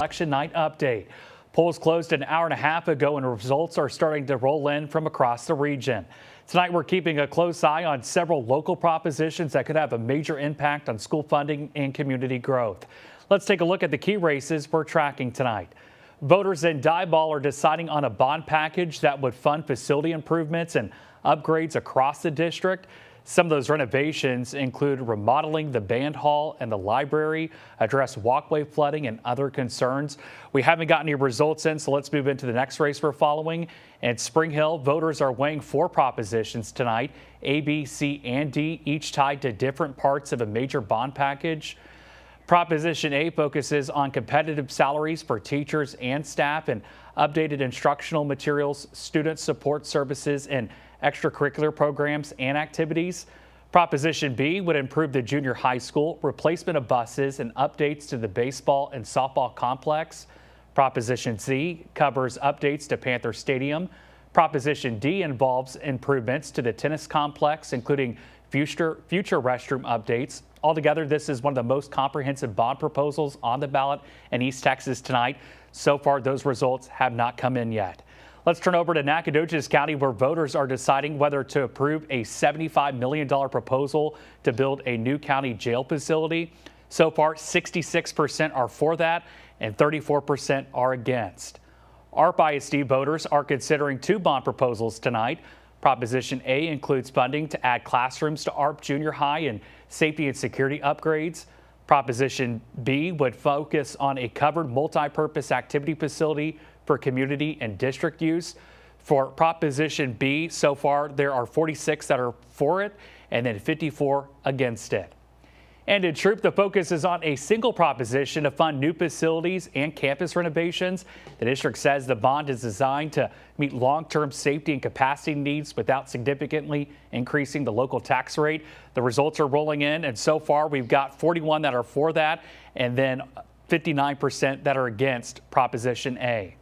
Election night update. Polls closed an hour and a half ago and results are starting to roll in from across the region. Tonight we're keeping a close eye on several local propositions that could have a major impact on school funding and community growth. Let's take a look at the key races we're tracking tonight. Voters in Diboll are deciding on a bond package that would fund facility improvements and upgrades across the district. Some of those renovations include remodeling the band hall and the library, address walkway flooding and other concerns. We haven't gotten any results in, so let's move into the next race we're following. In Spring Hill, voters are weighing 4 propositions tonight, A, B, C, and D, each tied to different parts of a major bond package. Proposition A focuses on competitive salaries for teachers and staff and updated instructional materials, student support services, and extracurricular programs and activities. Proposition B would improve the junior high school, replacement of buses, and updates to the baseball and softball complex. Proposition C covers updates to Panther Stadium. Proposition D involves improvements to the tennis complex, including future restroom updates. Altogether, this is one of the most comprehensive bond proposals on the ballot in East Texas tonight. So far, those results have not come in yet. Let's turn over to Nacogdoches County, where voters are deciding whether to approve a $75 million proposal to build a new county jail facility. So far, 66% are for that and 34% are against. Arp ISD voters are considering 2 bond proposals tonight. Proposition A includes funding to add classrooms to Arp Junior High and safety and security upgrades. Proposition B would focus on a covered multi-purpose activity facility for community and district use. For Proposition B, so far there are 46 that are for it and then 54 against it. And in Troup, the focus is on a single proposition to fund new facilities and campus renovations. The district says the bond is designed to meet long-term safety and capacity needs without significantly increasing the local tax rate. The results are rolling in, and so far we've got 41 that are for that and then 59% that are against Proposition A.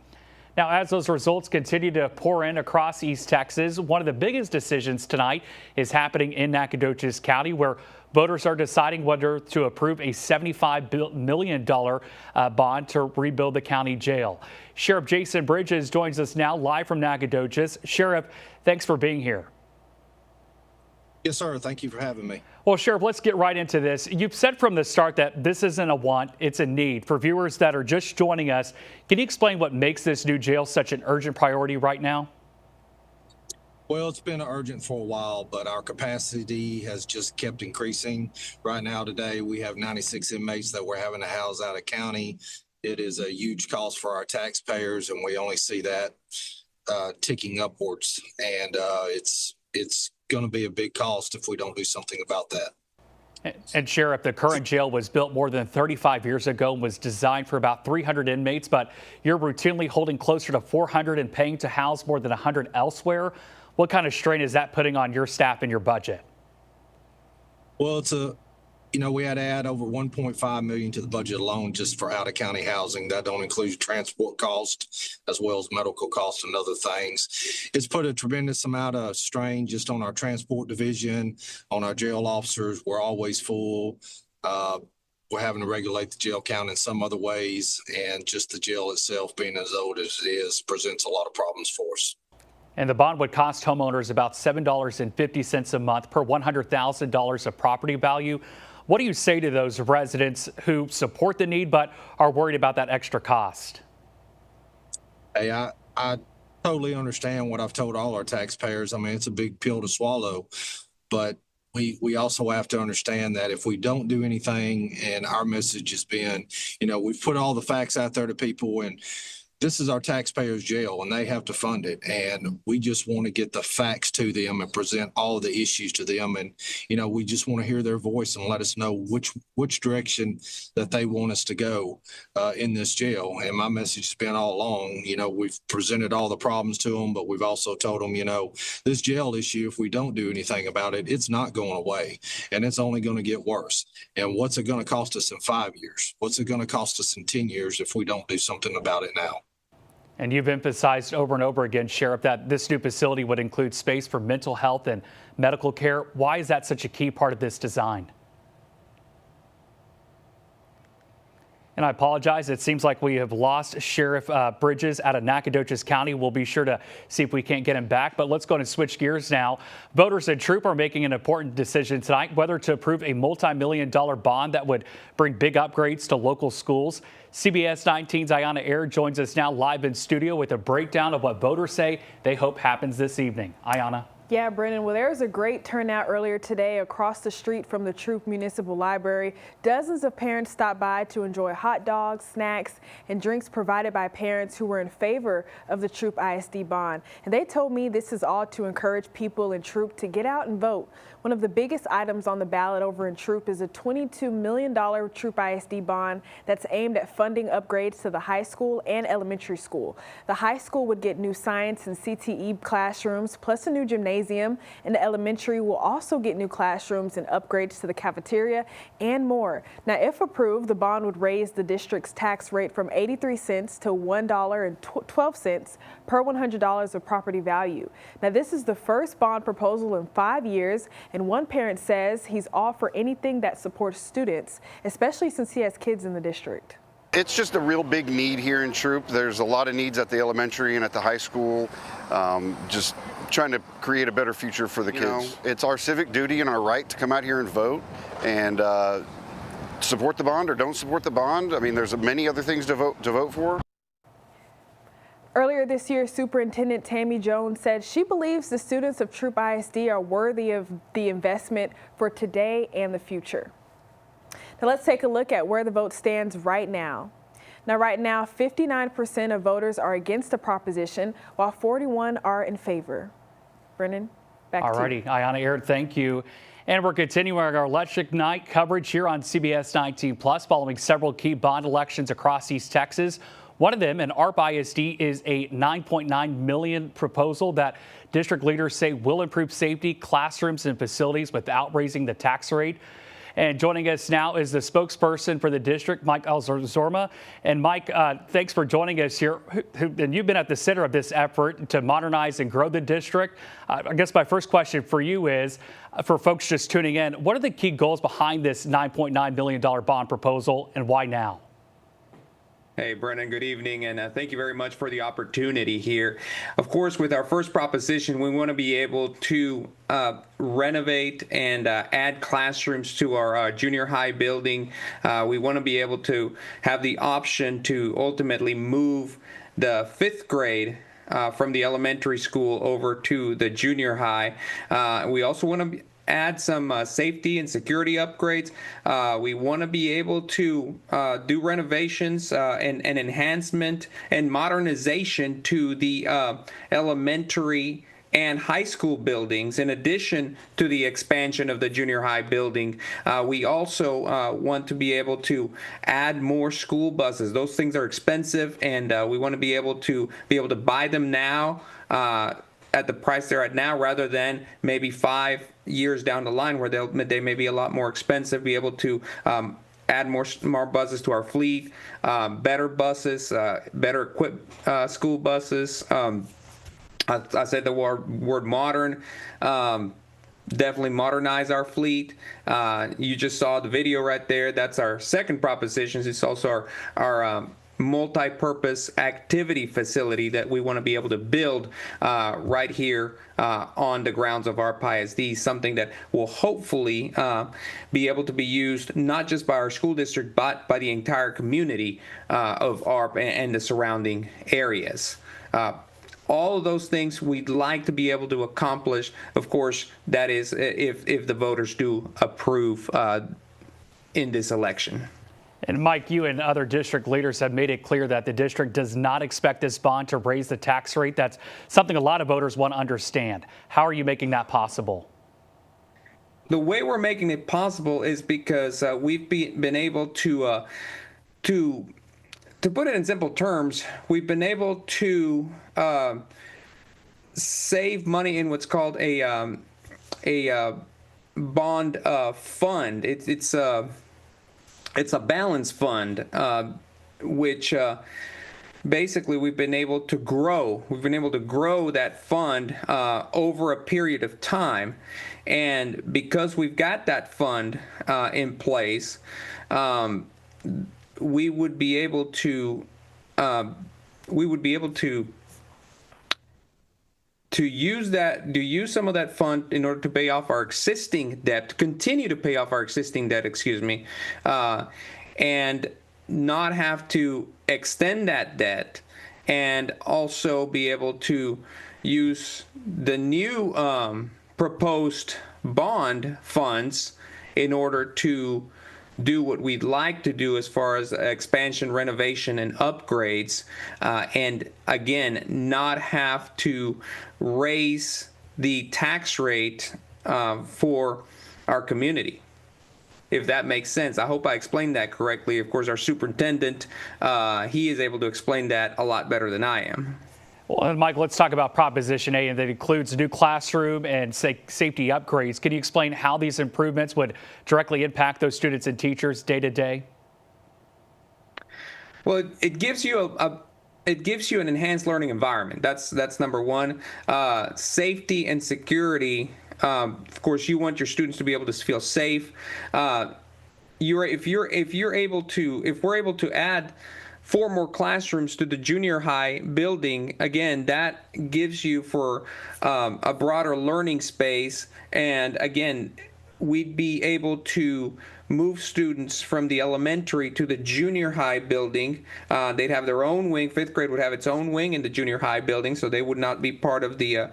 Now, as those results continue to pour in across East Texas, one of the biggest decisions tonight is happening in Nacogdoches County, where voters are deciding whether to approve a $75 million bond to rebuild the county jail. Sheriff Jason Bridges joins us now live from Nacogdoches. Sheriff, thanks for being here. Yes, sir. Thank you for having me. Well, Sheriff, let's get right into this. You've said from the start that this isn't a want, it's a need. For viewers that are just joining us, can you explain what makes this new jail such an urgent priority right now? Well, it's been urgent for a while, but our capacity has just kept increasing. Right now, today, we have 96 inmates that we're having to house out of county. It is a huge cost for our taxpayers, and we only see that ticking upwards. And it's going to be a big cost if we don't do something about that. And Sheriff, the current jail was built more than 35 years ago and was designed for about 300 inmates, but you're routinely holding closer to 400 and paying to house more than 100 elsewhere. What kind of strain is that putting on your staff and your budget? Well, we had to add over $1.5 million to the budget alone just for out of county housing. That don't include transport costs as well as medical costs and other things. It's put a tremendous amount of strain just on our transport division, on our jail officers. We're always full. We're having to regulate the jail count in some other ways, and just the jail itself being as old as it is presents a lot of problems for us. And the bond would cost homeowners about $7.50 a month per $100,000 of property value. What do you say to those residents who support the need but are worried about that extra cost? Hey, I totally understand what I've told all our taxpayers. I mean, it's a big pill to swallow, but we also have to understand that if we don't do anything, and our message has been, we've put all the facts out there to people, and this is our taxpayers' jail, and they have to fund it. And we just want to get the facts to them and present all the issues to them. And, we just want to hear their voice and let us know which direction that they want us to go in this jail. And my message has been all along, we've presented all the problems to them, but we've also told them, this jail issue, if we don't do anything about it, it's not going away, and it's only going to get worse. And what's it going to cost us in 5 years? What's it going to cost us in 10 years if we don't do something about it now? And you've emphasized over and over again, Sheriff, that this new facility would include space for mental health and medical care. Why is that such a key part of this design? And I apologize. It seems like we have lost Sheriff Bridges out of Nacogdoches County. We'll be sure to see if we can't get him back. But let's go and switch gears now. Voters in Troup are making an important decision tonight whether to approve a multi-million-dollar bond that would bring big upgrades to local schools. CBS 19's Ayanna Air joins us now live in studio with a breakdown of what voters say they hope happens this evening. Ayanna. Yeah, Brennan, well, there was a great turnout earlier today across the street from the Troup Municipal Library. Dozens of parents stopped by to enjoy hot dogs, snacks, and drinks provided by parents who were in favor of the Troup ISD bond. And they told me this is all to encourage people in Troup to get out and vote. One of the biggest items on the ballot over in Troup is a $22 million Troup ISD bond that's aimed at funding upgrades to the high school and elementary school. The high school would get new science and CTE classrooms, plus a new gymnasium, and the elementary will also get new classrooms and upgrades to the cafeteria and more. Now, if approved, the bond would raise the district's tax rate from 83 cents to $1.12 per $100 of property value. Now, this is the first bond proposal in 5 years, and one parent says he's all for anything that supports students, especially since he has kids in the district. It's just a real big need here in Troup. There's a lot of needs at the elementary and at the high school. Just trying to create a better future for the kids. It's our civic duty and our right to come out here and vote and support the bond or don't support the bond. I mean, there's many other things to vote for. Earlier this year, Superintendent Tammy Jones said she believes the students of Troup ISD are worthy of the investment for today and the future. Now let's take a look at where the vote stands right now. Now, right now, 59% of voters are against the proposition, while 41% are in favor. Brennan, back to you. Alrighty, Ayanna Air, thank you. And we're continuing our election night coverage here on CBS 19 Plus following several key bond elections across East Texas. One of them, an Arp ISD, is a $9.9 million proposal that district leaders say will improve safety, classrooms, and facilities without raising the tax rate. And joining us now is the spokesperson for the district, Mike Alzorma. And Mike, thanks for joining us here. And you've been at the center of this effort to modernize and grow the district. I guess my first question for you is, for folks just tuning in, what are the key goals behind this $9.9 million bond proposal and why now? Hey, Brennan, good evening, and thank you very much for the opportunity here. Of course, with our first proposition, we want to be able to renovate and add classrooms to our junior high building. We want to be able to have the option to ultimately move the 5th grade from the elementary school over to the junior high. We also want to add some safety and security upgrades. We want to be able to do renovations and enhancement and modernization to the elementary and high school buildings, in addition to the expansion of the junior high building. We also want to be able to add more school buses. Those things are expensive, and we want to be able to buy them now at the price they're at now, rather than maybe 5 years down the line where they may be a lot more expensive. Be able to add more buses to our fleet, better buses, better equipped school buses. I said the word modern. Definitely modernize our fleet. You just saw the video right there. That's our second proposition. It's also our multi-purpose activity facility that we want to be able to build right here on the grounds of Arp ISD, something that will hopefully be able to be used not just by our school district, but by the entire community of Arp and the surrounding areas. All of those things we'd like to be able to accomplish. Of course, that is if the voters do approve in this election. And Mike, you and other district leaders have made it clear that the district does not expect this bond to raise the tax rate. That's something a lot of voters want to understand. How are you making that possible? The way we're making it possible is because we've been able to put it in simple terms, we've been able to save money in what's called a bond fund. It's a balance fund, which basically we've been able to grow. We've been able to grow that fund over a period of time. And because we've got that fund in place, we would be able to use some of that fund in order to pay off our existing debt, to continue to pay off our existing debt, and not have to extend that debt, and also be able to use the new proposed bond funds in order to do what we'd like to do as far as expansion, renovation, and upgrades, and again, not have to raise the tax rate for our community, if that makes sense. I hope I explained that correctly. Of course, our superintendent, he is able to explain that a lot better than I am. Well, Mike, let's talk about Proposition A, and that includes new classroom and safety upgrades. Can you explain how these improvements would directly impact those students and teachers day to day? Well, it gives you an enhanced learning environment. That's number one. Safety and security. Of course, you want your students to be able to feel safe. If we're able to add 4 more classrooms to the junior high building, again, that gives you for a broader learning space. And again, we'd be able to move students from the elementary to the junior high building. They'd have their own wing. 5th grade would have its own wing in the junior high building, so they would not be part of the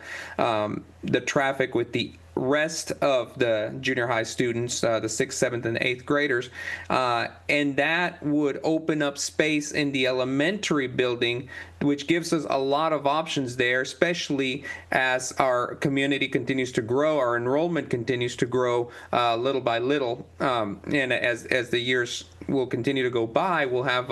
traffic with the rest of the junior high students, the 6th, 7th, and 8th graders, and that would open up space in the elementary building, which gives us a lot of options there, especially as our community continues to grow, our enrollment continues to grow little by little, and as the years will continue to go by, we'll have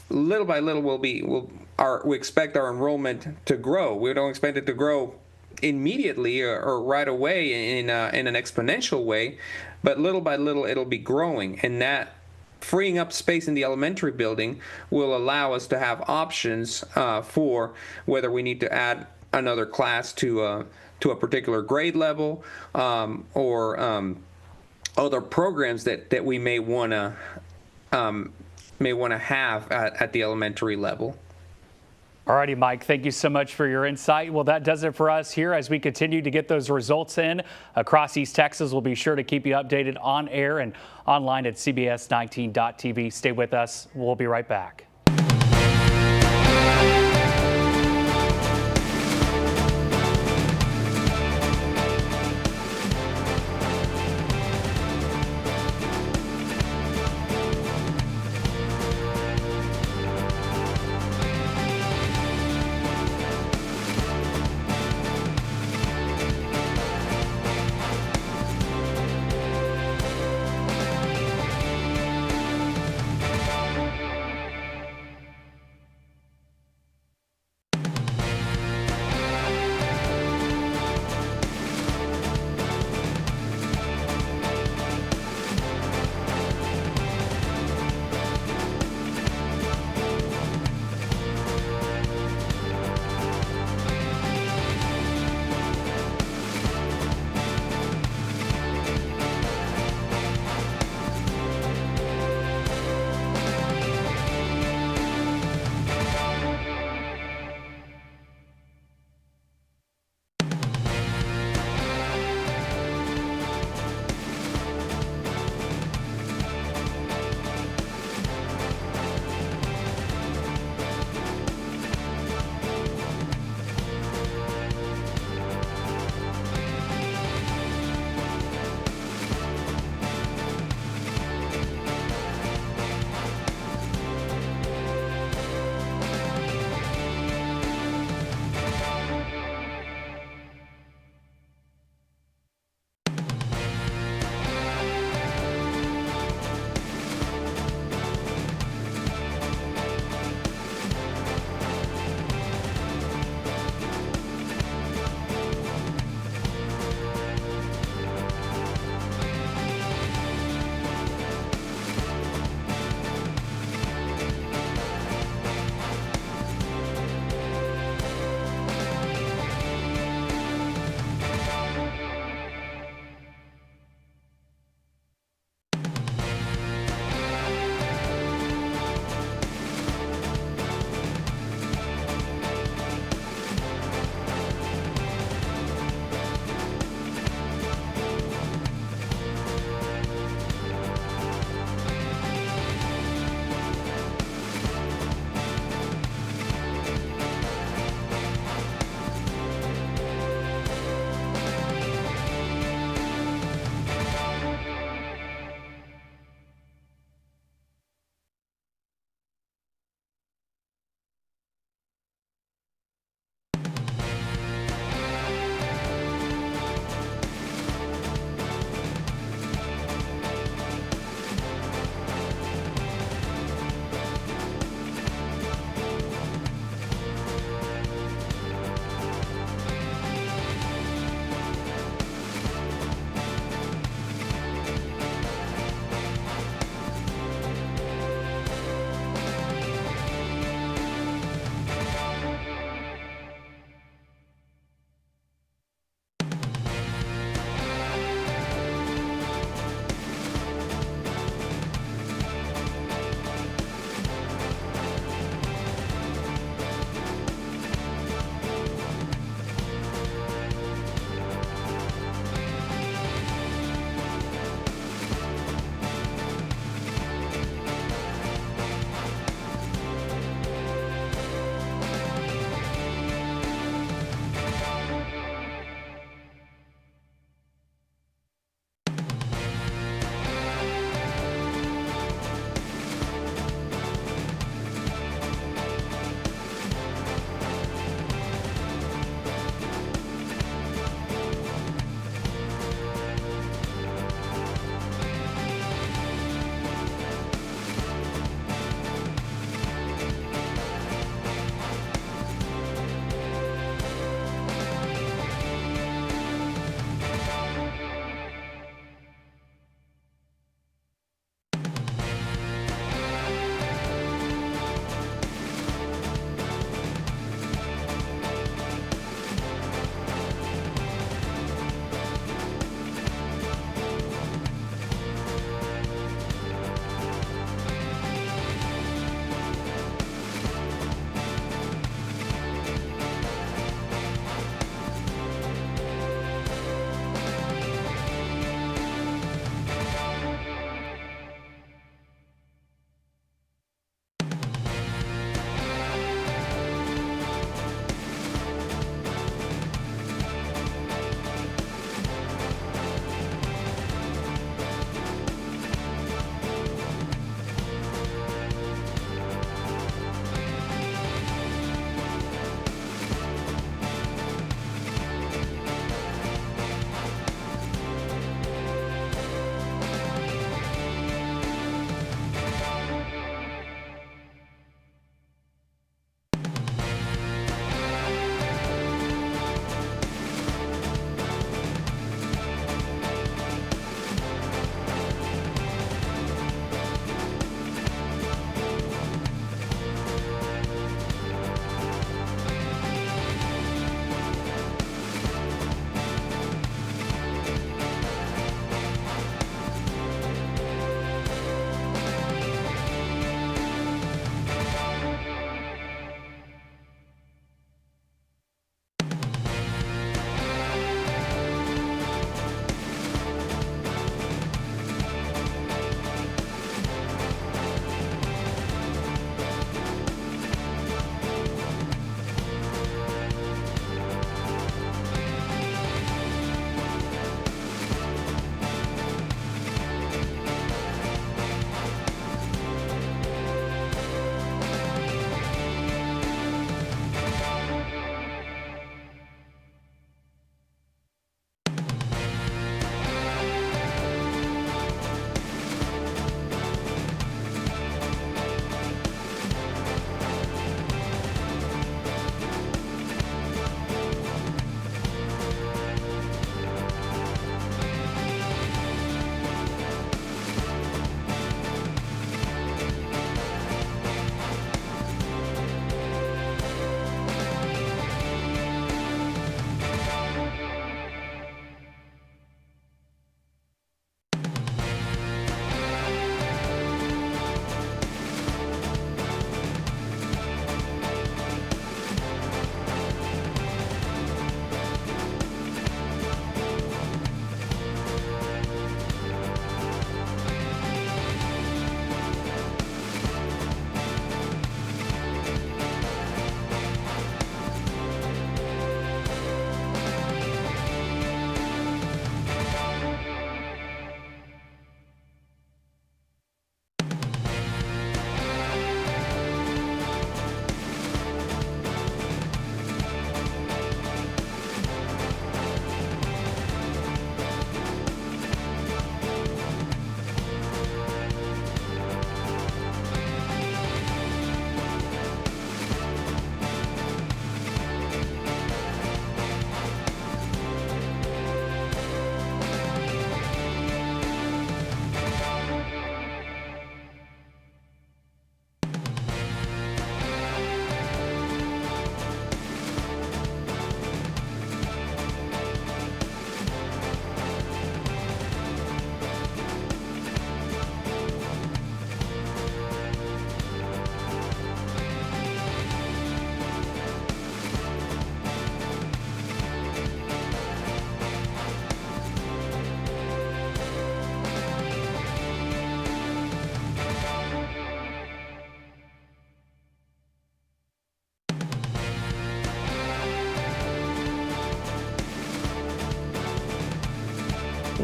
little by little we expect our enrollment to grow. We don't expect it to grow immediately or right away in an exponential way, but little by little it'll be growing, and that freeing up space in the elementary building will allow us to have options for whether we need to add another class to a particular grade level, or other programs that we may want to have at the elementary level. All righty, Mike, thank you so much for your insight. Well, that does it for us here as we continue to get those results in across East Texas. We'll be sure to keep you updated on air and online at CBS19.tv. Stay with us. We'll be right back.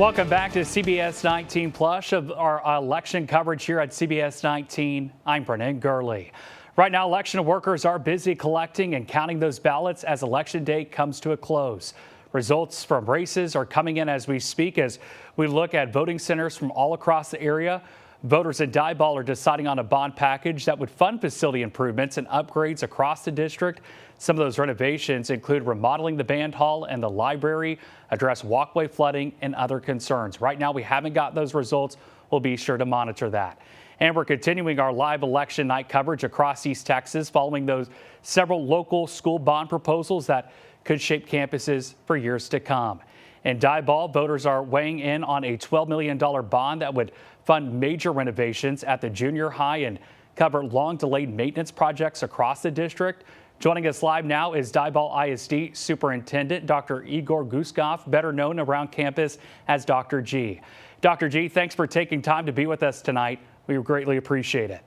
Welcome back to CBS 19 Plus of our election coverage here at CBS 19. I'm Brennan Gurley. Right now, election workers are busy collecting and counting those ballots as election day comes to a close. Results from races are coming in as we speak as we look at voting centers from all across the area. Voters in Diboll are deciding on a bond package that would fund facility improvements and upgrades across the district. Some of those renovations include remodeling the band hall and the library, address walkway flooding and other concerns. Right now, we haven't got those results. We'll be sure to monitor that. And we're continuing our live election night coverage across East Texas following those several local school bond proposals that could shape campuses for years to come. In Diboll, voters are weighing in on a $12 million bond that would fund major renovations at the junior high and cover long-delayed maintenance projects across the district. Joining us live now is Diboll ISD Superintendent Dr. Igor Guskov, better known around campus as Dr. G. Dr. G, thanks for taking time to be with us tonight. We greatly appreciate it.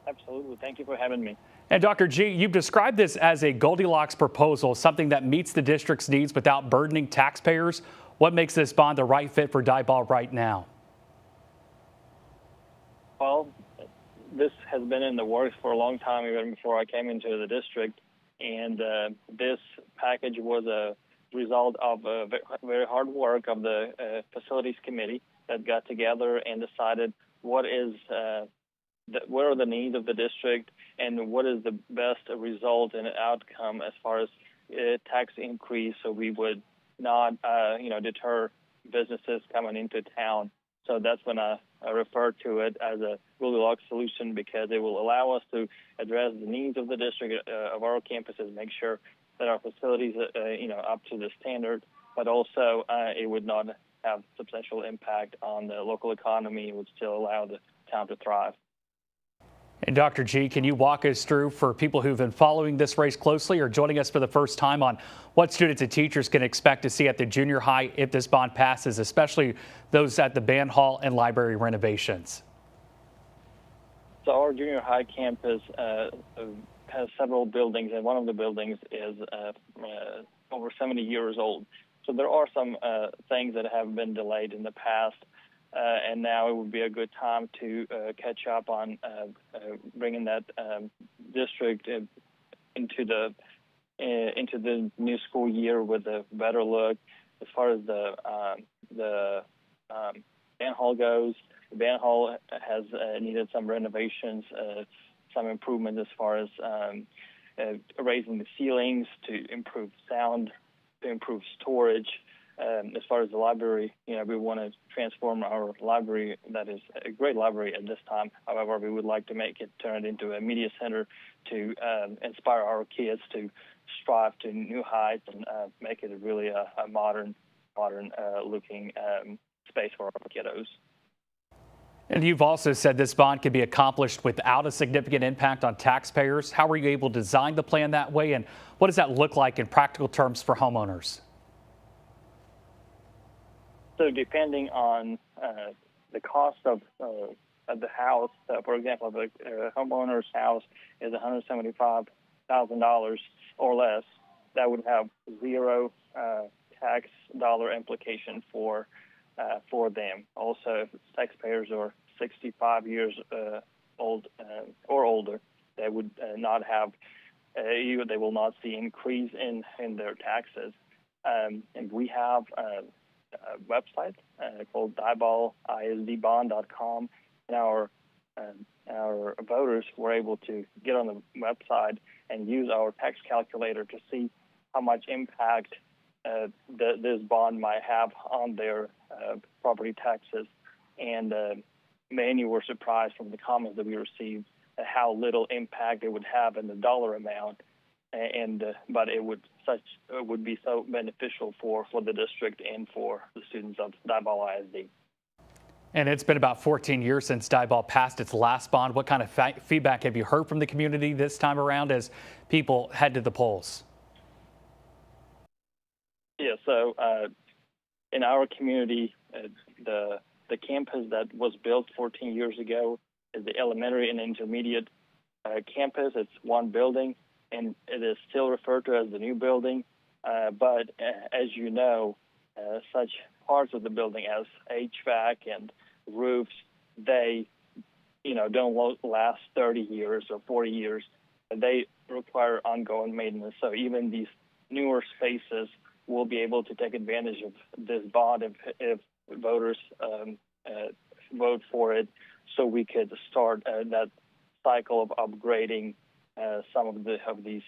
Absolutely. Thank you for having me. And Dr. G, you've described this as a Goldilocks proposal, something that meets the district's needs without burdening taxpayers. What makes this bond the right fit for Diboll right now? Well, this has been in the works for a long time, even before I came into the district. And this package was a result of very hard work of the facilities committee that got together and decided what are the needs of the district and what is the best result and outcome as far as tax increase, so we would not, deter businesses coming into town. So that's when I refer to it as a Goldilocks solution, because it will allow us to address the needs of the district, of our campuses, make sure that our facilities, up to the standard, but also it would not have substantial impact on the local economy. It would still allow the town to thrive. And Dr. G, can you walk us through, for people who've been following this race closely or joining us for the first time, on what students and teachers can expect to see at the junior high if this bond passes, especially those at the band hall and library renovations? So our junior high campus has several buildings, and one of the buildings is over 70 years old. So there are some things that have been delayed in the past. And now it would be a good time to catch up on bringing that district into the new school year with a better look. As far as the band hall goes, the band hall has needed some renovations, some improvements as far as raising the ceilings to improve sound, to improve storage. As far as the library, we want to transform our library. That is a great library at this time. However, we would like to turn it into a media center to inspire our kids to strive to new heights and make it really a modern looking space for our kiddos. And you've also said this bond can be accomplished without a significant impact on taxpayers. How were you able to design the plan that way, and what does that look like in practical terms for homeowners? So depending on the cost of the house, for example, if a homeowner's house is $175,000 or less, that would have zero tax dollar implication for them. Also, if taxpayers are 65 years old or older, they would not have they will not see increase in their taxes. And we have a website called DibollISDbond.com, and our voters were able to get on the website and use our tax calculator to see how much impact this bond might have on their property taxes. And many were surprised from the comments that we received at how little impact it would have in the dollar amount. But it would be so beneficial for the district and for the students of Diboll ISD. And it's been about 14 years since Diboll passed its last bond. What kind of feedback have you heard from the community this time around as people head to the polls? Yeah, so in our community, the campus that was built 14 years ago is the elementary and intermediate campus. It's one building, and it is still referred to as the new building. But as you know, such parts of the building as HVAC and roofs, they, don't last 30 years or 40 years. They require ongoing maintenance. So even these newer spaces will be able to take advantage of this bond if voters vote for it, so we could start that cycle of upgrading some of these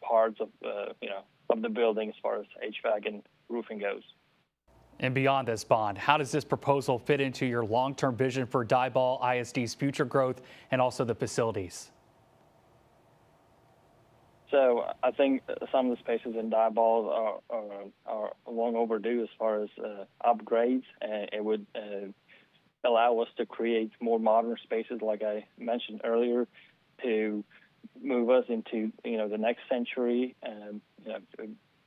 parts of the building as far as HVAC and roofing goes. And beyond this bond, how does this proposal fit into your long-term vision for Diboll ISD's future growth and also the facilities? So I think some of the spaces in Diboll are long overdue as far as upgrades. It would allow us to create more modern spaces, like I mentioned earlier, to move us into the next century.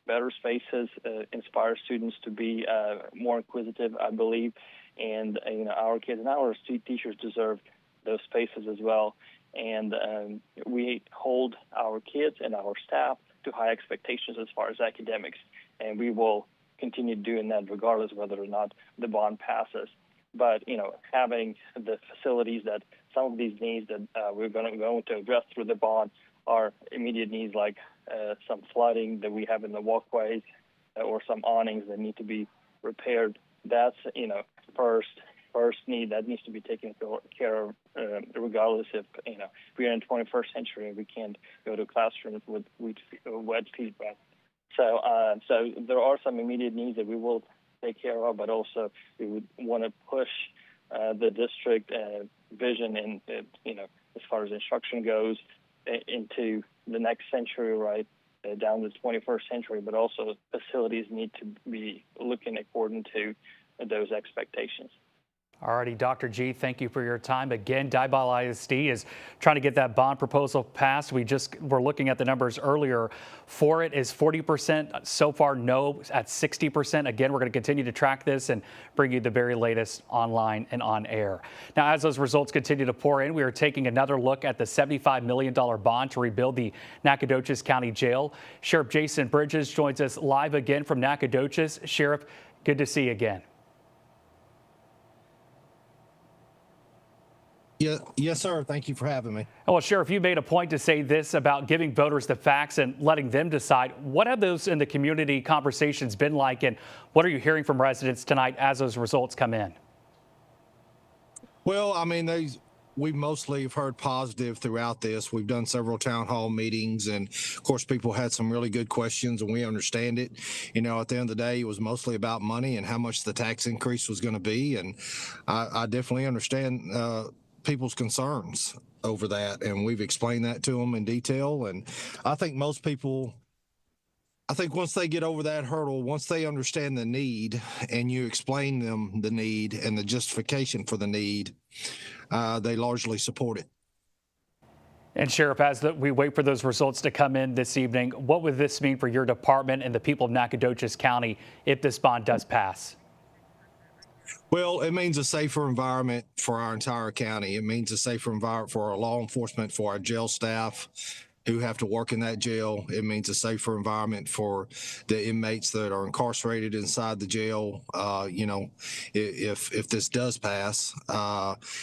Better spaces inspire students to be more inquisitive, I believe, and our kids and our teachers deserve those spaces as well. And we hold our kids and our staff to high expectations as far as academics, and we will continue doing that regardless whether or not the bond passes. But having the facilities that some of these needs that we're going to address through the bond are immediate needs, like some flooding that we have in the walkways or some awnings that need to be repaired. That's first need that needs to be taken care of, regardless if we're in the 21st century and we can't go to classrooms with wet feedback. So there are some immediate needs that we will take care of, but also we would want to push the district vision and as far as instruction goes into the next century, right, down to the 21st century. But also facilities need to be looking according to those expectations. Alrighty, Dr. G, thank you for your time. Again, Diboll ISD is trying to get that bond proposal passed. We were looking at the numbers earlier. For it is 40%. So far, no at 60%. Again, we're going to continue to track this and bring you the very latest online and on air. Now, as those results continue to pour in, we are taking another look at the $75 million bond to rebuild the Nacogdoches County Jail. Sheriff Jason Bridges joins us live again from Nacogdoches. Sheriff, good to see you again. Yeah, yes, sir. Thank you for having me. Well, Sheriff, you made a point to say this about giving voters the facts and letting them decide. What have those in the community conversations been like, and what are you hearing from residents tonight as those results come in? Well, I mean, we mostly have heard positive throughout this. We've done several town hall meetings, and of course, people had some really good questions, and we understand it. At the end of the day, it was mostly about money and how much the tax increase was going to be, and I definitely understand people's concerns over that, and we've explained that to them in detail. And I think most people, once they get over that hurdle, once they understand the need and you explain them the need and the justification for the need, they largely support it. And Sheriff, as we wait for those results to come in this evening, what would this mean for your department and the people of Nacogdoches County if this bond does pass? Well, it means a safer environment for our entire county. It means a safer environment for our law enforcement, for our jail staff who have to work in that jail. It means a safer environment for the inmates that are incarcerated inside the jail. If this does pass,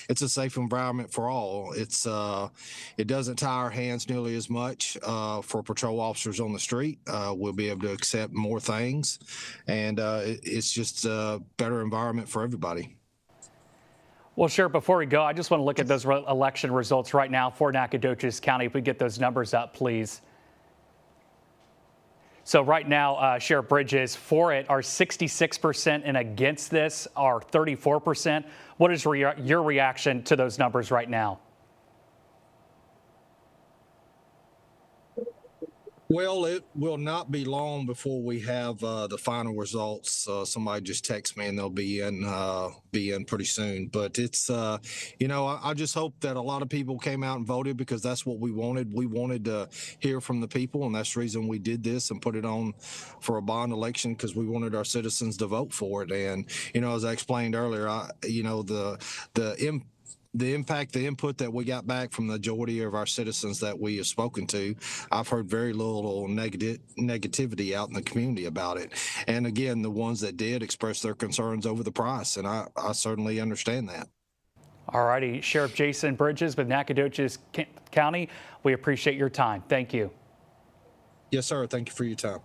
it's a safe environment for all. It doesn't tie our hands nearly as much for patrol officers on the street. We'll be able to accept more things, and it's just a better environment for everybody. Well, Sheriff, before we go, I just want to look at those election results right now for Nacogdoches County. If we get those numbers up, please. So right now, Sheriff Bridges, for it are 66% and against this are 34%. What is your reaction to those numbers right now? Well, it will not be long before we have the final results. Somebody just text me and they'll be in pretty soon. But it's, I just hope that a lot of people came out and voted, because that's what we wanted. We wanted to hear from the people, and that's the reason we did this and put it on for a bond election, because we wanted our citizens to vote for it. And, as I explained earlier, the impact, the input that we got back from the majority of our citizens that we have spoken to, I've heard very little negativity out in the community about it. And again, the ones that did express their concerns over the price, and I certainly understand that. All righty, Sheriff Jason Bridges with Nacogdoches County, we appreciate your time. Thank you. Yes, sir. Thank you for your time.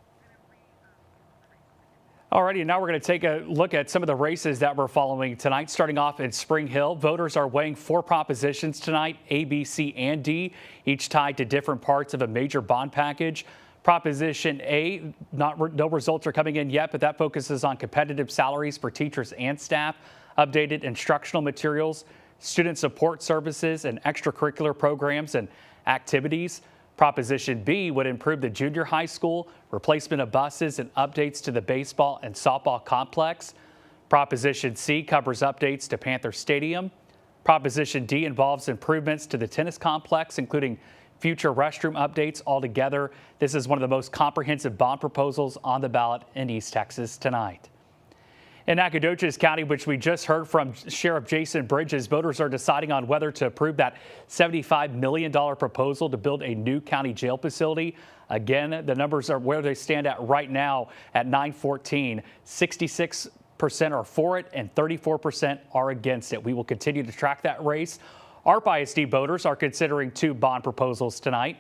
All righty, now we're going to take a look at some of the races that we're following tonight. Starting off in Spring Hill, voters are weighing 4 propositions tonight, A, B, C, and D, each tied to different parts of a major bond package. Proposition A, no results are coming in yet, but that focuses on competitive salaries for teachers and staff, updated instructional materials, student support services, and extracurricular programs and activities. Proposition B would improve the junior high school, replacement of buses, and updates to the baseball and softball complex. Proposition C covers updates to Panther Stadium. Proposition D involves improvements to the tennis complex, including future restroom updates. Altogether, this is one of the most comprehensive bond proposals on the ballot in East Texas tonight. In Nacogdoches County, which we just heard from Sheriff Jason Bridges, voters are deciding on whether to approve that $75 million proposal to build a new county jail facility. Again, the numbers are where they stand at right now at 9/14. 66% are for it and 34% are against it. We will continue to track that race. Arp ISD voters are considering 2 bond proposals tonight.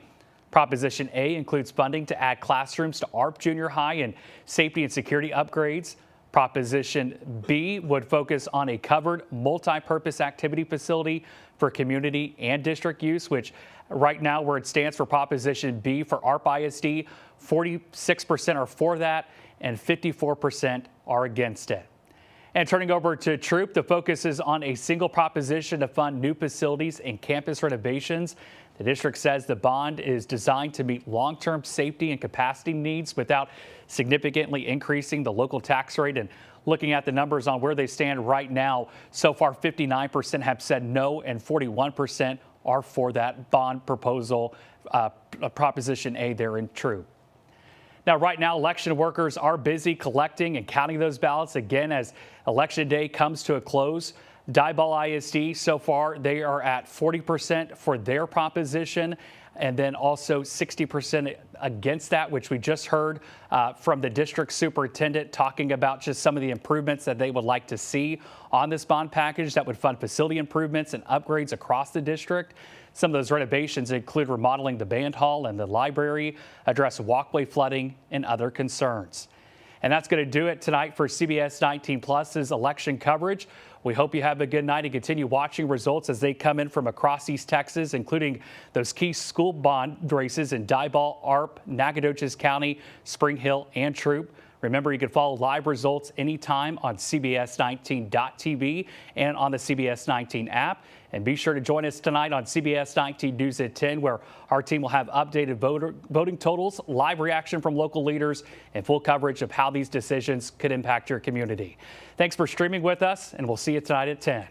Proposition A includes funding to add classrooms to Arp Junior High and safety and security upgrades. Proposition B would focus on a covered multi-purpose activity facility for community and district use, which right now where it stands for Proposition B for Arp ISD, 46% are for that and 54% are against it. And turning over to Troup, the focus is on a single proposition to fund new facilities and campus renovations. The district says the bond is designed to meet long-term safety and capacity needs without significantly increasing the local tax rate. And looking at the numbers on where they stand right now, so far 59% have said no and 41% are for that bond proposal, Proposition A there in Troup. Now, right now, election workers are busy collecting and counting those ballots again as Election Day comes to a close. Diboll ISD, so far, they are at 40% for their proposition, and then also 60% against that, which we just heard from the district superintendent talking about just some of the improvements that they would like to see on this bond package that would fund facility improvements and upgrades across the district. Some of those renovations include remodeling the band hall and the library, address walkway flooding, and other concerns. And that's going to do it tonight for CBS 19 Plus's election coverage. We hope you have a good night and continue watching results as they come in from across East Texas, including those key school bond races in Diboll, Arp, Nacogdoches County, Spring Hill, and Troup. Remember, you can follow live results anytime on CBS19.tv and on the CBS 19 app. And be sure to join us tonight on CBS 19 News at 10, where our team will have updated voting totals, live reaction from local leaders, and full coverage of how these decisions could impact your community. Thanks for streaming with us, and we'll see you tonight at 10.